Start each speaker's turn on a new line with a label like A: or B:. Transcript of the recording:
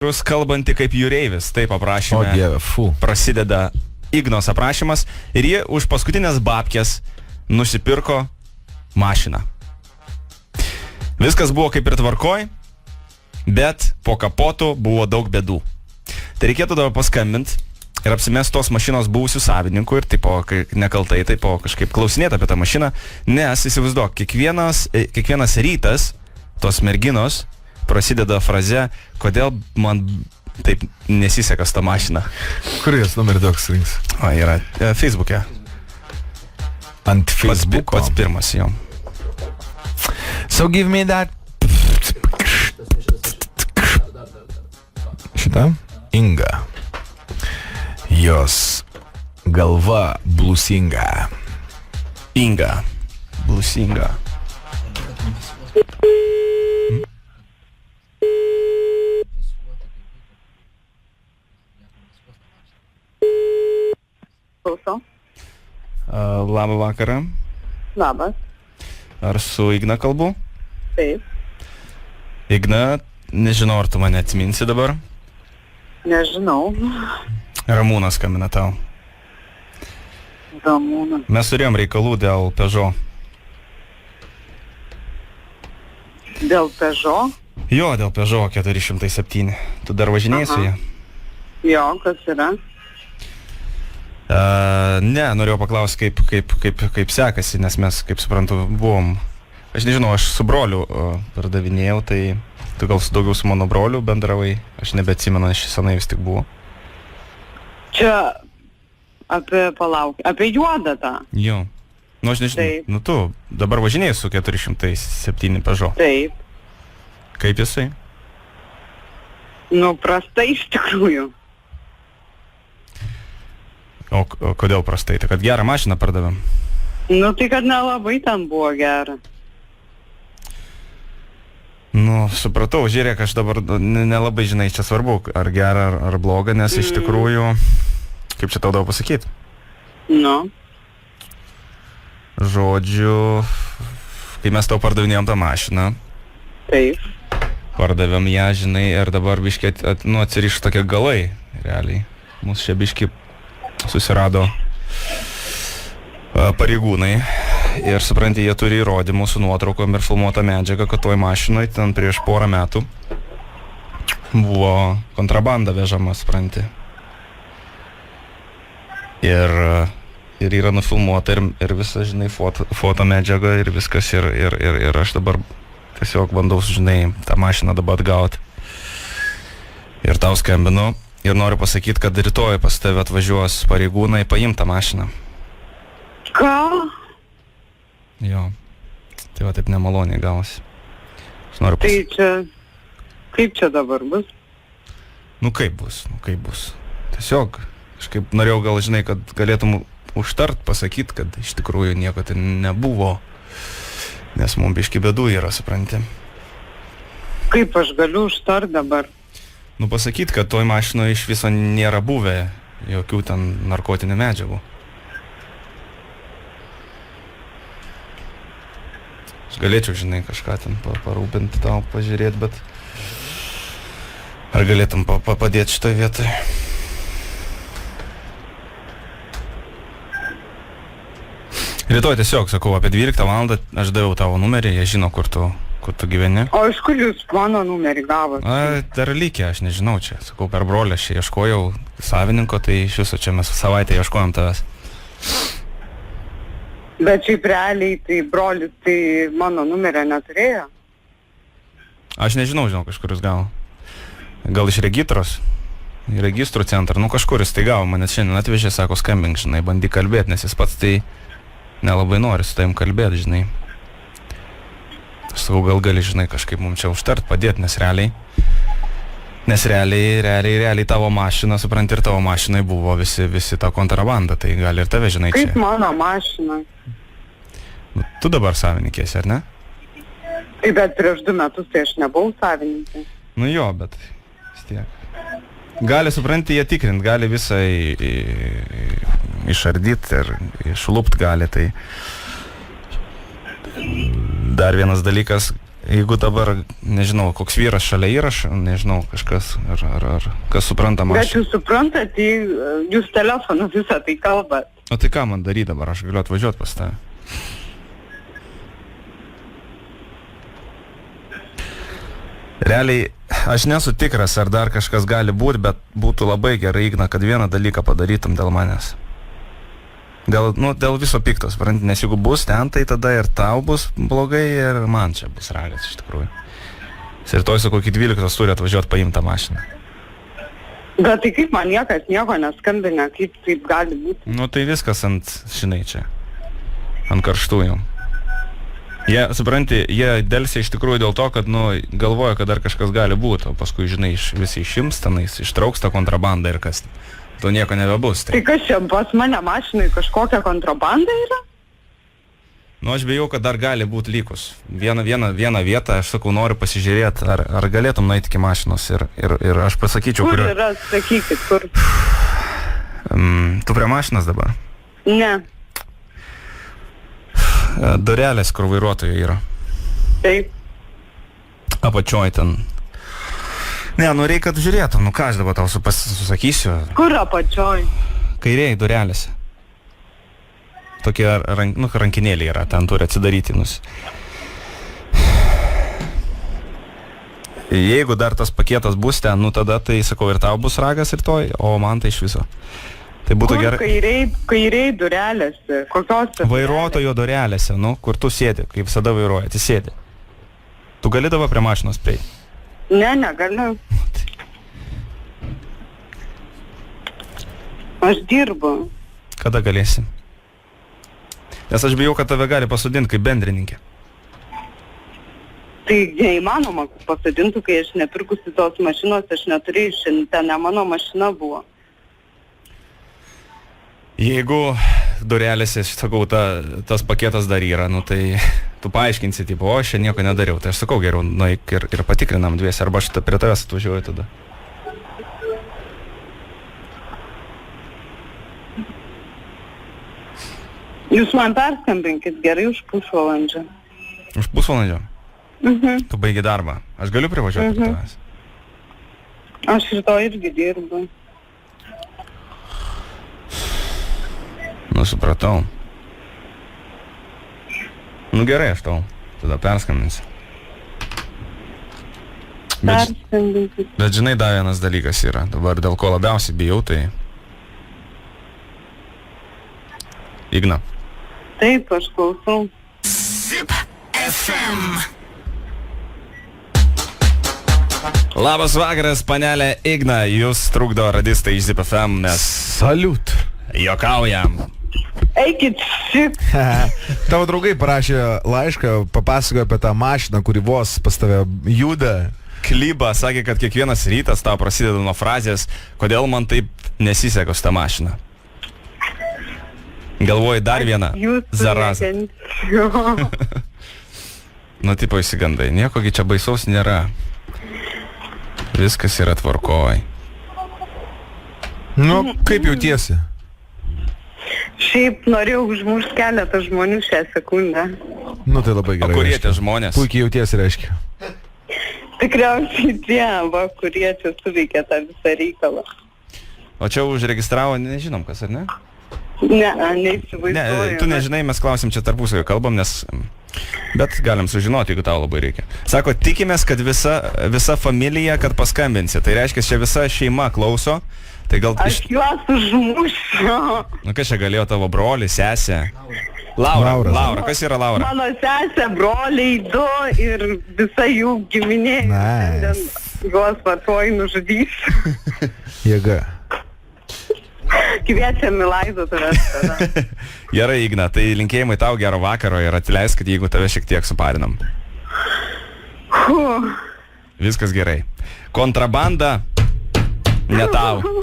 A: Jūs kalbanti kaip jūreivis, taip aprašyme.
B: O dieve,
A: prasideda Ignos aprašymas ir jie už paskutinės babkės nusipirko mašiną. Viskas buvo kaip ir tvarkoj, bet po kapotu buvo daug bėdų. Tai reikėtų dabar paskambinti ir apsimest tos mašinos buvusių savininkų ir taip nekaltai, taip kažkaip klausinėti apie tą mašiną, nes įsivaizduok, kiekvienas rytas tos merginos prasideda fraze, kodėl man taip nesiseka tą mašiną.
B: Kur jos numerį toks rinks?
A: O, yra Facebook'e.
B: Ant Facebook'o?
A: Pats pirmas jau.
B: So give me that. Šitą? Inga. Jos galva blusinga.
A: Inga. Blusinga.
C: Klauso.
A: Labą vakarą.
C: Labas.
A: Ar su Igna kalbu?
C: Taip.
A: Igna, nežinau, ar tu mane atsiminsi dabar?
C: Nežinau.
A: Ramūnas skambina tau.
C: Ramūnas.
A: Mes turėjom reikalų dėl Peugeot.
C: Dėl Peugeot?
A: Jo, dėl Peugeot 407. Tu dar važinėjai su ją?
C: Jo, kas yra?
A: Ne, norėjau paklausti, kaip sekasi, nes mes, kaip suprantu, buvom... Aš nežinau, aš su broliu pardavinėjau, tai tu gal daugiau su mano broliu bendravai, aš nebeatsimenu, aš senai vis tik buvo.
C: Čia apie juodą tą.
A: Jo. Nu, aš nežinau,
C: Taip.
A: nu tu dabar važinėjai su 407 Peugeot.
C: Taip.
A: Kaip jisai?
C: Nu, prastai iš tikrųjų.
A: O kodėl prastai? Tai kad gerą mašiną pardavėm.
C: Nu, tai kad nelabai ten buvo gera.
A: Nu, supratau, žiūrėk, aš dabar nelabai žinai, čia svarbu, ar gerą, ar blogą, nes iš tikrųjų, kaip čia tau daug pasakyti?
C: Nu.
A: Žodžiu, kai mes tau pardavinėjom tą mašiną,
C: Taip.
A: pardavėm ją, žinai, ir dabar biškį atsiriš tokie galai, realiai. Mūsų čia biškį susirado pareigūnai ir, supranti, jie turi įrodymų su nuotraukom ir filmuotą medžiagą, kad toj mašinoj ten prieš porą metų buvo kontrabanda vežama, supranti. Ir yra nufilmuota ir visa, žinai, foto medžiaga ir viskas ir aš dabar tiesiog bandau, žinai, tą mašiną dabar atgauti. Ir tau skambinu. Ir noriu pasakyti, kad rytoj pas tave atvažiuos pareigūnai paimti tą mašiną.
C: Ką?
A: Jo. Tai va taip nemaloniai gavosi. Aš noriu
C: Tai čia... Kaip čia dabar bus?
A: Nu kaip bus? Tiesiog, kažkaip norėjau gal, žinai, kad galėtum užtart pasakyti, kad iš tikrųjų nieko tai nebuvo. Nes mums biški bėdų yra, supranti.
C: Kaip aš galiu užtart dabar?
A: Nu pasakyti, kad toj mašinoje iš viso nėra buvę jokių ten narkotinių medžiagų. Aš galėčiau, žinai, kažką ten parūpinti tau, pažiūrėti, bet ar galėtum padėti šitoj vietoj? Rytoj tiesiog, sakau, apie 12 valandą aš daviau tavo numerį, jie žino, kur tu gyveni.
C: O iš kur jūs mano numerį gavot?
A: Dar lygė, aš nežinau čia. Sakau, per brolį aš čia ieškojau savininko, tai iš viso čia mes savaitę ieškojom tavęs.
C: Bet šiaip realiai, tai brolis, tai mano numerio neturėjo.
A: Aš nežinau, kažkur jis gavo. Gal iš registros? Į registrų centrą. Nu kažkur jis tai gavo, manęs šiandien atvežė, sako, skambink, žinai, bandyk kalbėti, nes jis pats tai nelabai nori su tavim kalbėti, žinai. Aš sakau, gal gali, žinai, kažkaip mums čia užtart, padėti, nes realiai tavo mašina, supranti, ir tavo mašinai buvo visi ta kontrabanda, tai gali ir tave, žinai, čia.
C: Kaip mano mašina?
A: Tu dabar savininkėsi, ar ne?
C: Tai bet prieš 2 metus tai aš nebuvau savininkė.
A: Nu jo, bet vis tiek. Gali, supranti, jie tikrint, gali visą išardyti ir išlupt gali, tai dar vienas dalykas, jeigu dabar, nežinau, koks vyras šalia įrašo, nežinau, kažkas, ar kas supranta
C: Bet
A: mašiną.
C: jūs suprantat, jūs telefonu visą tai kalbat.
A: O tai ką man daryti dabar, aš galiu atvažiuoti pas tave. Realiai, aš nesu tikras, ar dar kažkas gali būti, bet būtų labai gerai, Igna, kad vieną dalyką padarytum dėl manęs. Dėl viso piktos, nes jeigu bus ten, tai tada ir tau bus blogai, ir man čia bus ragas iš tikrųjų. Ir toj su kokį 12 turi atvažiuoti paimti tą mašiną.
C: Bet tai kaip man niekas nieko neskambina, kaip taip gali būti?
A: Tai viskas žinai, čia. Ant karštųjų. Jie, supranti, jie delsė iš tikrųjų dėl to, kad, galvoja, kad dar kažkas gali būti, o paskui, žinai, visi išims tenais, ištrauks tą kontrabandą ir kas. To nieko nebebus.
C: Tai kas čia, pas mane mašinai kažkokia kontrabanda yra?
A: Aš bijau, kad dar gali būti likus. Vieną vietą, aš sakau, noriu pasižiūrėti, ar galėtum nueiti iki mašinos ir aš pasakyčiau,
C: kur yra, sakykit, kur.
A: Tu prie mašinos dabar?
C: Ne.
A: Durelės, kur vairuotojo yra.
C: Taip.
A: Apačioj ten. Ne, reikia, kad žiūrėtum, ką aš dabar tau susakysiu.
C: Kur apačioj?
A: Kairėj durelėse. Tokie rankinėliai yra, ten turi atsidaryti. Jeigu dar tas paketas bus ten, tada tai, sakau, ir tau bus ragas rytoj, o man tai iš viso. Tai būtų gerai.
C: Kairiai durelėse, kokios?
A: Vairuotojo durelėse, kur tu sėdi, kaip visada vairuoja, atsisėdi. Tu gali dabar prie mašinos prieiti?
C: Ne, negaliu. Aš dirbu.
A: Kada galėsi? Nes aš bijau, kad tave gali pasodinti kaip bendrininkė.
C: Tai neįmanoma pasodintų, kai aš nepirkusi tos mašinos, aš neturėjau šiandien, ten ne mano mašina buvo. Jeigu
A: durelėse, sakau, tas paketas dar yra, tai tu paaiškinsi, tipo, aš čia nieko nedariau. Tai aš sakau, geriau, nueik ir patikrinam dviesi, arba aš prie tavęs atvažiuoju tada.
C: Jūs man perskambinkit gerai už pusvalandžio.
A: Už pusvalandžio?
C: Mhm.
A: Tu baigi darbą. Aš galiu privažiuoti prie tavęs?
C: Aš rytoj irgi dirbu.
A: Supratau. Gerai, aš tau tada perskambinsiu. Bet žinai, dar vienas dalykas yra. Dabar dėl ko labiausiai bijau, tai... Igna.
C: Taip, aš klausau.
D: Zip FM.
A: Labas vakaras, panelė Igna. Jūs trukdo radistai iš Zip FM, nes...
B: Saliut.
A: Jokaujam.
C: Eikit šit.
B: Tavo draugai parašė laišką, papasakojo apie tą mašiną, kuri vos pas tave juda.
A: Klyba sakė, kad kiekvienas rytas tau prasideda nuo frazės, kodėl man taip nesiseka su tą mašiną. Galvoju dar vieną zarazą. Tipo įsigandai. Niekogi čia baisaus nėra. Viskas yra tvarkoj.
B: Kaip jautiesi?
C: Šiaip norėjau užmušti keletą žmonių šią sekundę.
B: Tai labai gerai.
A: O kurie tie žmonės?
B: Puikiai jautiesi, reiškia.
C: Tikriausiai tie, kurie čia suveikė tą visą reikalą.
A: O čia užregistravo, nežinom kas, ar ne?
C: Ne, neįsivaizduoju.
A: Ne, tu nežinai, mes klausim čia tarpusavio kalbam, nes... Bet galim sužinoti, jeigu tau labai reikia. Sako, tikimės, kad visa familija, kad paskambinsi. Tai reiškia, čia visa šeima klauso. Tai gal...
C: Aš juos užmušiu.
A: Kas čia galėjo tavo broli, sesė? Laura. Kas yra Laura?
C: Mano sesė, broliai, 2 ir visa jų giminė. Juos patuoj nužudysiu.
B: Jėga.
C: Kviečiam į laidotuvės tada.
A: Gerai, Igna, tai linkėjimai tau gero vakaro ir atleiskit, jeigu tave šiek tiek suparinam. Viskas gerai. Kontrabanda ne tau.